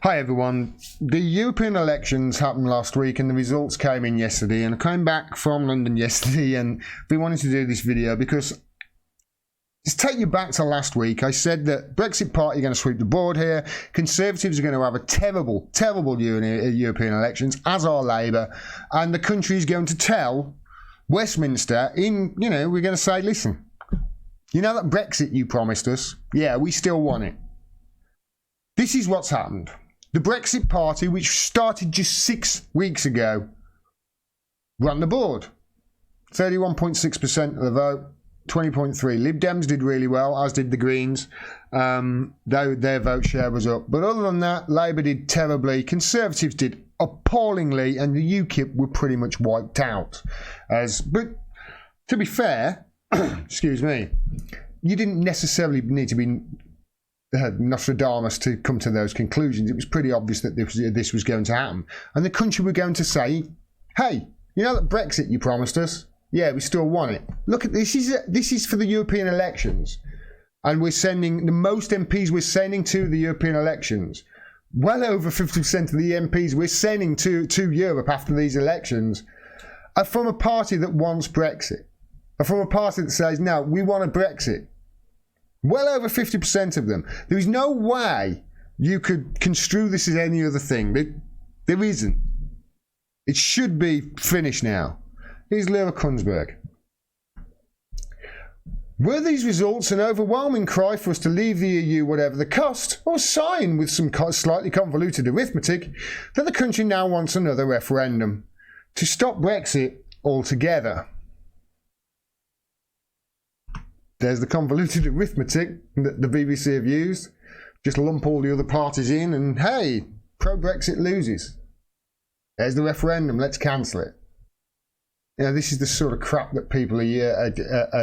Hi everyone. The European elections happened last week and the results came in yesterday, and I came back from London yesterday and we wanted to do this video because just take you back to last week. I said that Brexit Party are going to sweep the board here. Conservatives are going to have a terrible European elections, as are Labour, and the country is going to tell Westminster we're going to say, listen, you know that Brexit you promised us? Yeah, we still want it. This is what's happened. The Brexit Party, which started just 6 weeks ago, ran the board. 31.6% of the vote, 20.3%. Lib Dems did really well, as did the Greens, though their vote share was up. But other than that, Labour did terribly, Conservatives did appallingly, and the UKIP were pretty much wiped out. But to be fair, excuse me, you didn't necessarily need to be Nostradamus to come to those conclusions. It was pretty obvious that this was going to happen, and the country were going to say, hey, you know that Brexit you promised us? Yeah, we still want it. Look at this. This is for the European elections, and we're sending the most MPs we're sending to the European elections. Well over 50% of the MPs we're sending to Europe after these elections are from a party that wants Brexit, are from a party that says, no, we want a Brexit. Well over 50% of them. There is no way you could construe this as any other thing. There isn't. It should be finished now. Here's Lyra Kunsberg. Were these results an overwhelming cry for us to leave the EU, whatever the cost, or a sign with some slightly convoluted arithmetic that the country now wants another referendum to stop Brexit altogether? There's the convoluted arithmetic that the BBC have used. Just lump all the other parties in and, hey, pro-Brexit loses. There's the referendum, let's cancel it. You know, this is the sort of crap that people are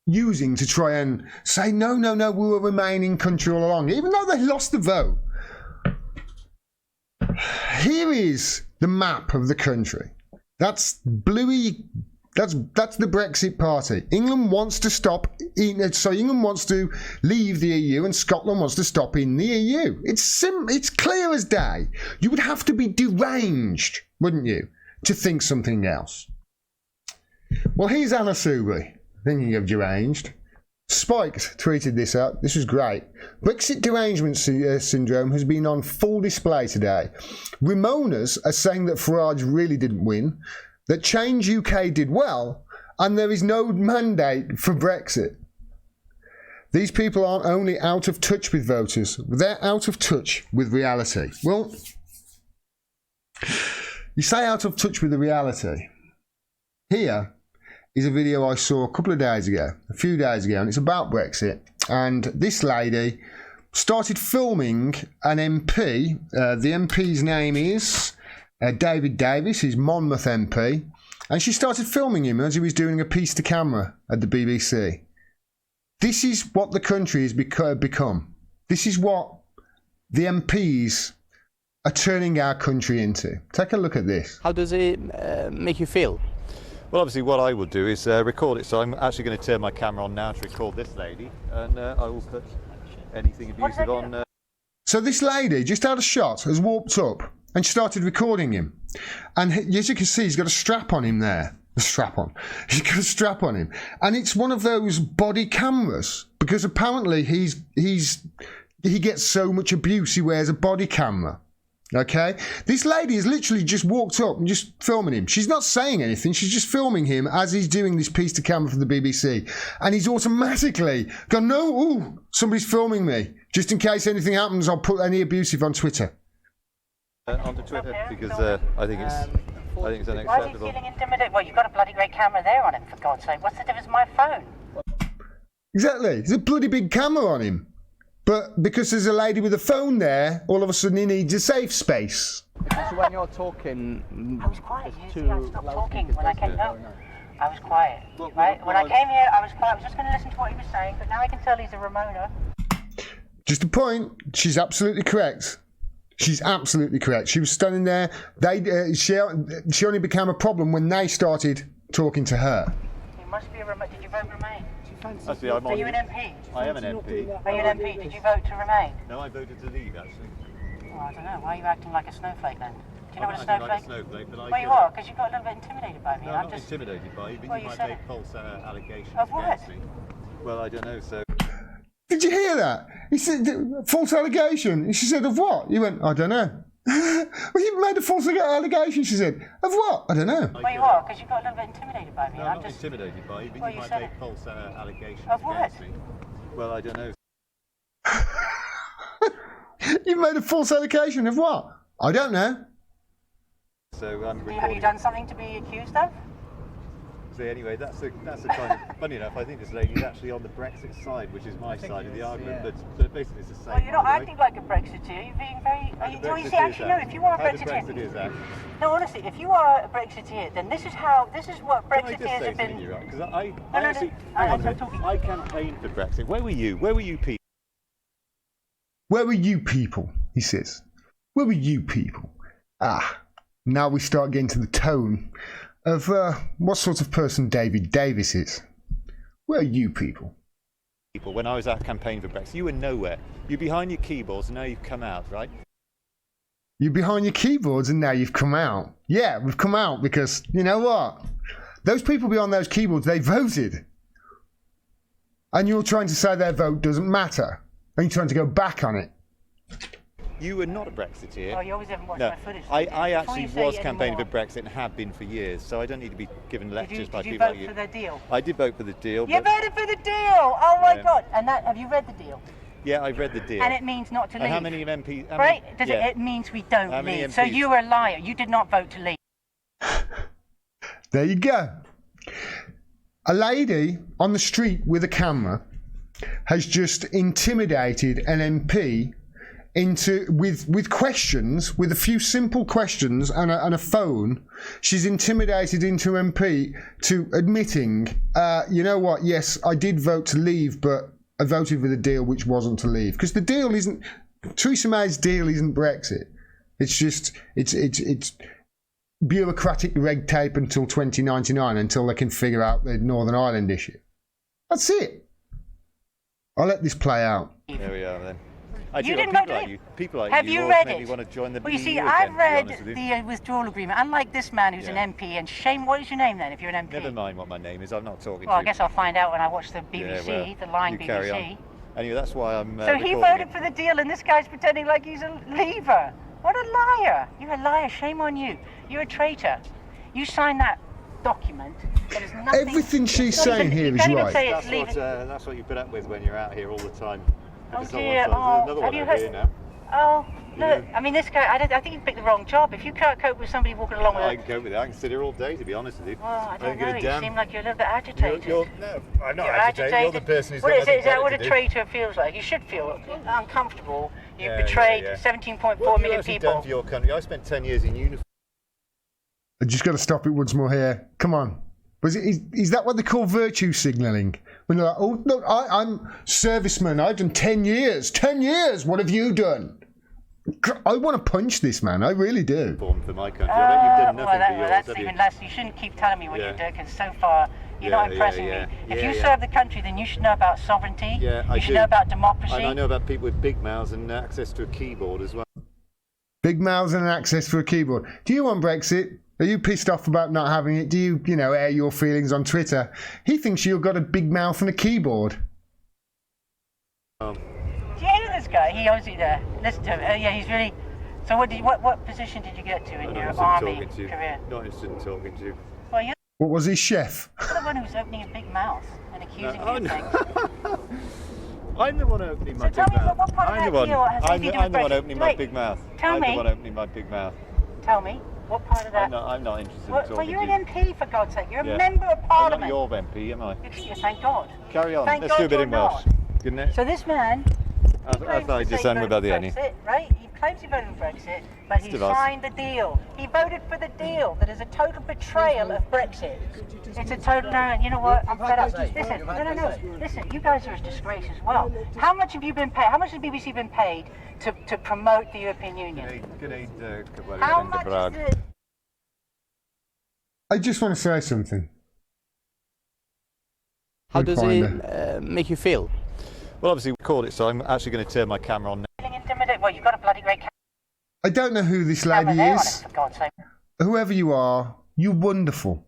using to try and say, no, we were a remaining country all along, even though they lost the vote. Here is the map of the country. That's bluey. That's the Brexit Party. England wants to England wants to leave the EU, and Scotland wants to stop in the EU. It's clear as day. You would have to be deranged, wouldn't you, to think something else? Well, here's Anna Soubry, thinking of deranged. Spiked tweeted this out. This was great. Brexit derangement syndrome has been on full display today. Ramonas are saying that Farage really didn't win, that Change UK did well, and there is no mandate for Brexit. These people aren't only out of touch with voters, they're out of touch with reality. Well, you say out of touch with the reality. Here is a video I saw a few days ago, and it's about Brexit. And this lady started filming an MP. The MP's name is David Davis, he's Monmouth MP, and she started filming him as he was doing a piece to camera at the BBC. This is what the country has become. This is what the MPs are turning our country into. Take a look at this. How does it make you feel? Well, obviously what I will do is record it, so I'm actually going to turn my camera on now to record this lady, and I will put anything abusive on. So this lady, just out of shot, has walked up and started recording him. And as you can see, he's got a strap on him there. He's got a strap on him. And it's one of those body cameras, because apparently he gets so much abuse, he wears a body camera. Okay? This lady has literally just walked up and just filming him. She's not saying anything. She's just filming him as he's doing this piece to camera for the BBC. And he's automatically gone, no, somebody's filming me. Just in case anything happens, I'll put any abusive on Twitter. Onto Twitter, because I think it's unacceptable. Why is he feeling intimidated? Well, you've got a bloody great camera there on him, for God's sake. What's the difference with my phone? Exactly. There's a bloody big camera on him. But because there's a lady with a phone there, all of a sudden he needs a safe space. So when you're talking, I was quiet. Usually I stopped talking when I came. No, I was quiet. Right? When I came here, I was quiet. I was just going to listen to what he was saying, but now I can tell he's a Ramona. Just a point. She's absolutely correct. She's absolutely correct. She was standing there. She only became a problem when they started talking to her. He must be a Remain. Did you vote Remain? Actually, I'm Are on. you an MP? I am an MP. Are you an MP? Did you vote to remain? No, I voted to leave, actually. Well, I don't know. Why are you acting like a snowflake then? Do you know I'm what a not snowflake? acting like a snowflake, but I Well, you feel- are, because you got a little bit intimidated by me. No, I'm not intimidated by you, but Well, you you might said make it. false allegations Of what? against me. Well, I don't know, so... Did you hear that? He said, false allegation. And she said, of what? You went, I don't know. Well, you made a false allegation, she said. Of what? I don't know. Well, you are, because you got a little bit intimidated by me. No, I'm not intimidated by you, but Well, you you might said make it. false allegations Of what? against me. Well, I don't know. You made a false allegation of what? I don't know. So I'm Have recording. you done something to be accused of? So anyway, that's the kind of... Funny enough, I think this lady's actually on the Brexit side, which is my side of the argument, but basically it's the same. Well, you're not argument. acting like a Brexiteer. You're being very... How the well, you see, Brexiteers actually, no, act. if you are a How the Brexiteer... Brexiteers act. No, honestly, if you are a Brexiteer, then this is what Can I just Brexiteers say have something been... to you, right? Because No, I no, actually... no, hang on a I'm minute. talking. I campaigned for Brexit. Where were you? Where were you people? Where were you people? He says. Where were you people? Now we start getting to the tone of what sort of person David Davis is. Where are you people? When I was out campaigning for Brexit, you were nowhere. You're behind your keyboards and now you've come out, right? You're behind your keyboards and now you've come out. Yeah, we've come out because, you know what? Those people behind those keyboards, they voted. And you're trying to say their vote doesn't matter. And you're trying to go back on it. You were not a Brexiteer. Oh, you always haven't watched No, my footage. I Before actually you say was any campaigning more, for Brexit and have been for years, so I don't need to be given lectures by Did you people vote like you. for the deal? I did vote for the deal, You but voted for the deal! Oh my Yeah. God! And that, have you read the deal? yeah, I've read the deal. And it means not to And leave. how many MPs? Right? It means we don't How many leave. So MPs? you were a liar. You did not vote to leave. There you go. A lady on the street with a camera has just intimidated an MP with questions, with a few simple questions and a phone. She's intimidated into MP to admitting, you know what? Yes, I did vote to leave, but I voted for the deal, which wasn't to leave, because the deal isn't. Theresa May's deal isn't Brexit. It's just it's bureaucratic red tape until 2099, until they can figure out the Northern Ireland issue. That's it. I'll let this play out. There we are then. You didn't people vote to like leave. you. People like Have you you always read make me it? want to join the Well, you EU see, again, I've to be read honest with you. the withdrawal agreement. Unlike this man who's Yeah. an MP, and shame, what is your name then if you're an MP? Never mind what my name is. I'm not talking Well, to I guess I'll find out when I watch the BBC, Yeah, well, the lying you BBC. carry on. Anyway, that's why I'm. So he recording voted it. for the deal, and this guy's pretending like he's a leaver. What a liar! You're a liar. Shame on you. You're a traitor. You signed that document. There is nothing. Everything she's it's not saying even- here you is can't even right. say it's leaving. That's what you put up with when you're out here all the time. Oh It's not dear. one side, Oh, there's another have one you over heard? here now. Oh, look. Yeah. I mean, this guy. I think you picked the wrong job. If you can't cope with somebody walking along with I can cope with that. I can sit here all day, to be honest with you. well, I don't give know. a You damn. seem like you're a little bit agitated. No, I'm not You're agitated. You're the person who's What got is it? Is that nothing what a better to do. traitor feels like? You should feel uncomfortable. You Yeah, betrayed yeah. 17.4 What have you million actually people. done for your country? I spent 10 years in uniform. I just got to stop it once more here. Come on. Is that what they call virtue signalling? When they're like, oh, look, I'm serviceman. I've done 10 years. 10 years. What have you done? I want to punch this man. I really do. For my country. I bet you've done nothing for yours, that's have you? even less. You shouldn't keep telling me what Yeah. you do, because so far you're not Yeah, impressing yeah, me. yeah. If Yeah, you yeah. serve the country, then you should know about sovereignty. Yeah, I you should do. know about democracy. And I know about people with big mouths and access to a keyboard as well. Big mouths and access for a keyboard. Do you want Brexit? Are you pissed off about not having it? Do you, air your feelings on Twitter? He thinks you've got a big mouth and a keyboard. Do you hear this guy? He obviously listen to him. Yeah, he's really. So what position did you get to in I'm your not army interested in talking to you. career? Not interested in talking to you. Well, you're What was his chef? the one who's opening his big mouth and accusing Oh, me of no. things. I'm the one opening my So tell big me, mouth. what part of I'm that the one. deal has anything to do I'm with the one Brexit? opening my Wait, big mouth. tell I'm me. the one opening my big mouth. Tell me, what part of that? I'm not interested in Well, talking you're to an you. MP, for God's sake. You're a Yeah. member of I'm not Parliament. your MP, am I? Thank God. Carry on. Thank Let's do a God bit you're in Welsh. not. Good night. So this man, I thought just sang without the ending. Brexit, right? He claims he voted for Brexit, but he Still us. signed the deal. He voted for the deal that is a total betrayal of Brexit. It's a total. No, you know what? I'm fed up. Listen, no. Listen, you guys are a disgrace as well. How much have you been paid? How much has BBC been paid to promote the European Union? How much is it? I just want to say something. how Good does finder. it make you feel? Well, obviously we record it, so I'm actually going to turn my camera on now. Feeling intimidated? Well, you've got a bloody great I don't know who this camera lady there on it, is. for God's sake. Whoever you are, you're wonderful.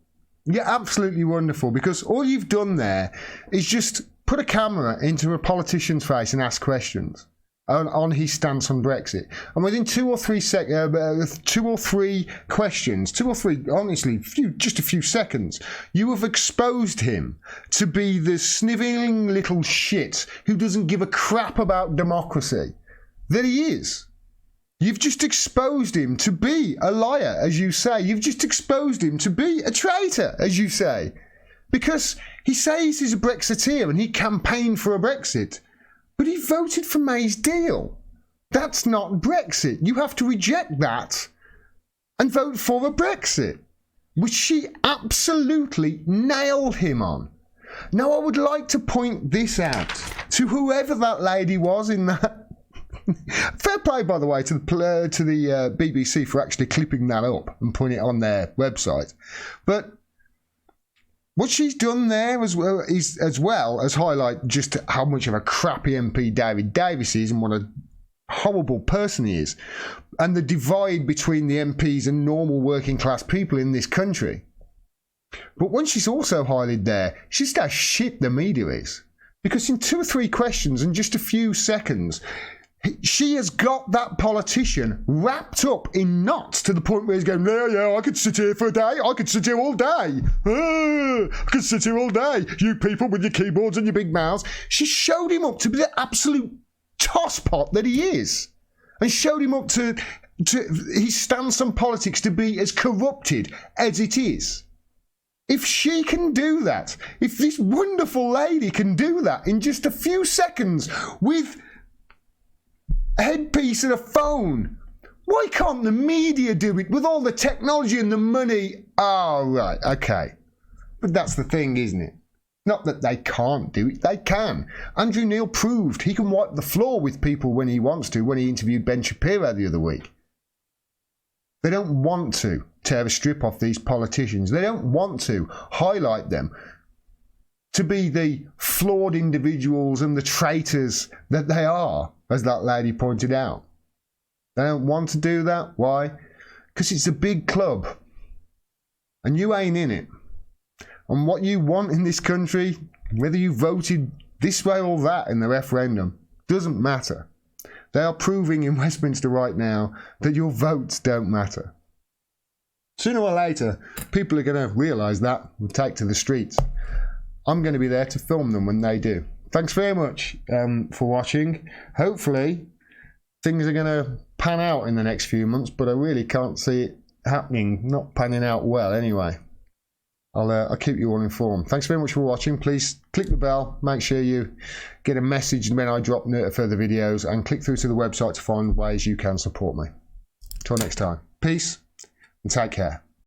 You're absolutely wonderful, because all you've done there is just put a camera into a politician's face and ask questions on his stance on Brexit. And within 2 or 3 questions, honestly, just a few seconds, you have exposed him to be the snivelling little shit who doesn't give a crap about democracy that he is. You've just exposed him to be a liar, as you say. You've just exposed him to be a traitor, as you say. Because he says he's a Brexiteer and he campaigned for a Brexit. But he voted for May's deal. That's not Brexit. You have to reject that and vote for a Brexit, which she absolutely nailed him on. Now, I would like to point this out to whoever that lady was in that. Fair play, by the way, to the BBC for actually clipping that up and putting it on their website. But what she's done there as well as highlight just how much of a crappy MP David Davis is and what a horrible person he is, and the divide between the MPs and normal working class people in this country. But when she's also highlighted there, she's how shit the media is. Because in 2 or 3 questions and just a few seconds, she has got that politician wrapped up in knots to the point where he's going, yeah, I could sit here for a day. I could sit here all day. I could sit here all day. You people with your keyboards and your big mouths. She showed him up to be the absolute tosspot that he is. And showed him up to his stance on politics to be as corrupted as it is. If she can do that, if this wonderful lady can do that in just a few seconds with a headpiece and a phone, why can't the media do it with all the technology and the money? Oh, right, okay. But that's the thing, isn't it? Not that they can't do it, they can. Andrew Neil proved he can wipe the floor with people when he wants to, when he interviewed Ben Shapiro the other week. They don't want to tear a strip off these politicians. They don't want to highlight them to be the flawed individuals and the traitors that they are, as that lady pointed out. They don't want to do that. Why? Because it's a big club. And you ain't in it. And what you want in this country, whether you voted this way or that in the referendum, doesn't matter. They are proving in Westminster right now that your votes don't matter. Sooner or later, people are going to realise that and take to the streets. I'm going to be there to film them when they do. Thanks very much for watching. Hopefully, things are going to pan out in the next few months, but I really can't see it happening. Not panning out well, anyway. I'll keep you all informed. Thanks very much for watching. Please click the bell. Make sure you get a message when I drop further videos, and click through to the website to find ways you can support me. Till next time. Peace and take care.